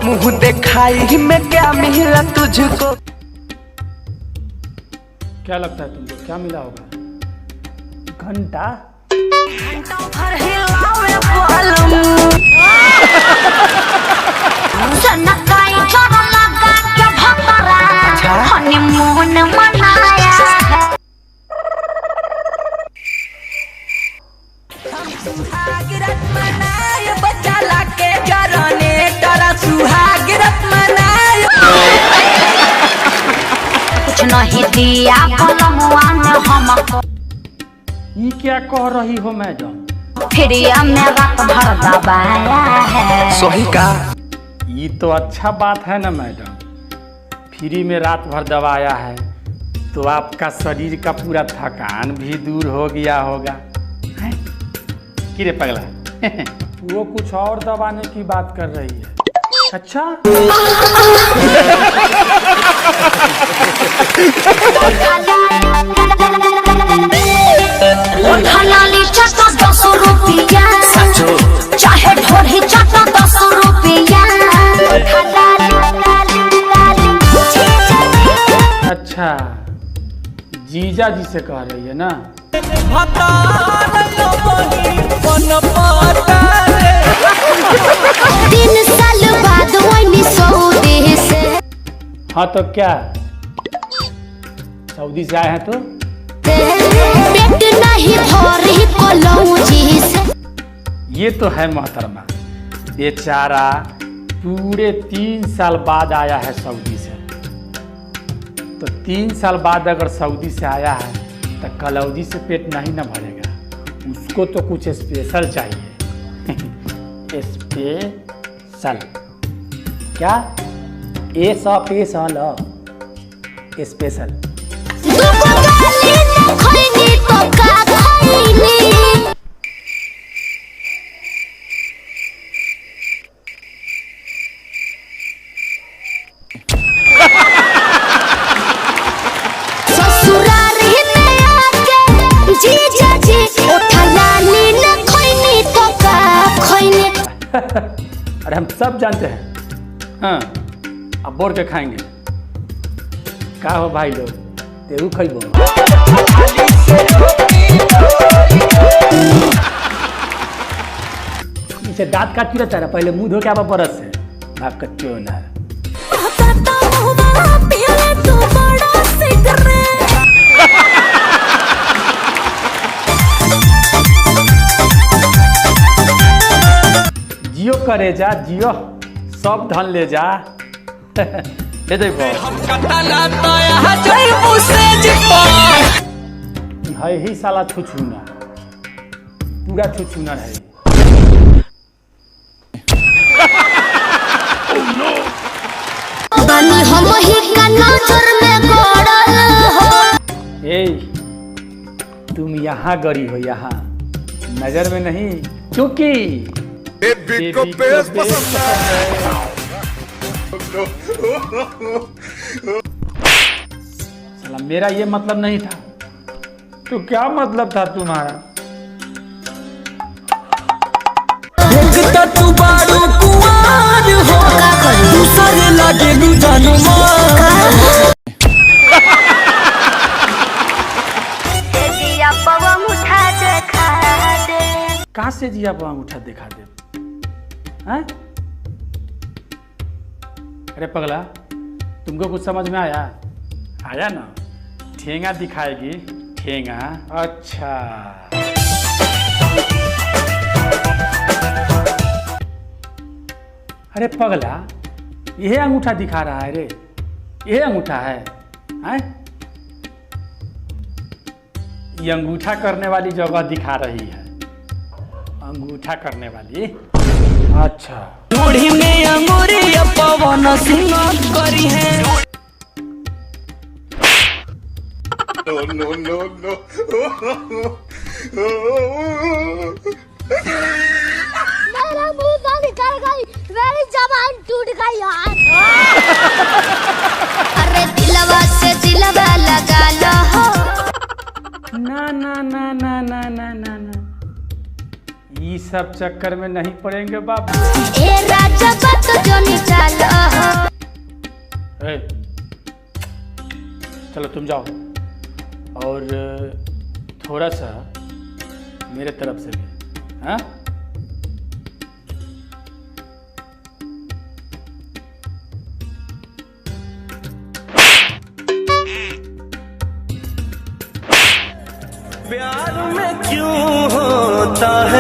मुंह दिखाई में क्या मिला तुझको? क्या लगता है तुमको क्या मिला होगा? घंटा? हनीमून मनाया है। सुहागरात मनाए बच्चा लाके जरने तारा सुहागरात मनाए। कुछ नहीं दिया कलमुआ ने हमको। ये क्या कह रही हो मैडम? फिर में रात भर दबाया है। सही का ये तो अच्छा बात है ना मैडम, फ्री में रात भर दबाया है तो आपका शरीर का पूरा थकान भी दूर हो गया होगा। कि रे पगला वो कुछ और दबाने की बात कर रही है। अच्छा चाहे ढोली चाटा 10 रुपया। अच्छा जीजा जी से कह रही है ना? 3 साल बाद वही सऊदी से। हाँ तो क्या सऊदी से आए हैं तो? पेट नहीं भरी कलौजी से। ये तो है मोहतरमा, बेचारा पूरे 3 साल बाद आया है सऊदी से। तो 3 साल बाद अगर सऊदी से आया है तो कलौजी से पेट नहीं ना भरेगा, उसको तो कुछ स्पेशल चाहिए। स्पेशल क्या? स्पेशल। अरे हम सब जानते हैं। हाँ अब बोर के खाएंगे का हो भाई लोग? तेरू खइबो? इसे दांत काट रहता है, पहले मुंह धो के आवा बरस से भाग कच्चो ना। जियो करे जा जियो, सब धन ले जा। ले दे है ही साला छुछुना, पूरा छुछुना है। हम ही का नजर में गड़ल हो। ए तुम यहाँ गड़ी हो, यहाँ नजर में नहीं, क्योंकि बेबी को बेस पसंद है। साला मेरा ये मतलब नहीं था, तो क्या मतलब था तुम्हारा? देखता तू बारू कुआर हो, दूसरे लगे लू जानू मार। कहाँ से जिया बांग उठा दिखा दे? हैं? अरे पगला तुमको कुछ समझ में आया? आया ना? ठेंगा दिखाएगी ठेंगा। अच्छा अरे पगला यह अंगूठा दिखा रहा है रे, यह अंगूठा है? हैं? ये अंगूठा करने वाली जगह दिखा रही है, अंगूठा करने वाली। अच्छा बूढ़ी में अंगूरी पवन सिंह करी है। नो नो नो नो मेरा मुंह से निकल गई, मेरी जबान टूट गई यार। अरे दिलवा से दिलवा लगा लो। ना ना ना ना ना ना ना ना, ये सब चक्कर में नहीं पड़ेंगे बाबू। ए राजा बात जो निकाल हो। ए, चलो तुम जाओ और थोड़ा सा मेरे तरफ से भी, हाँ? प्यार में क्यों होता है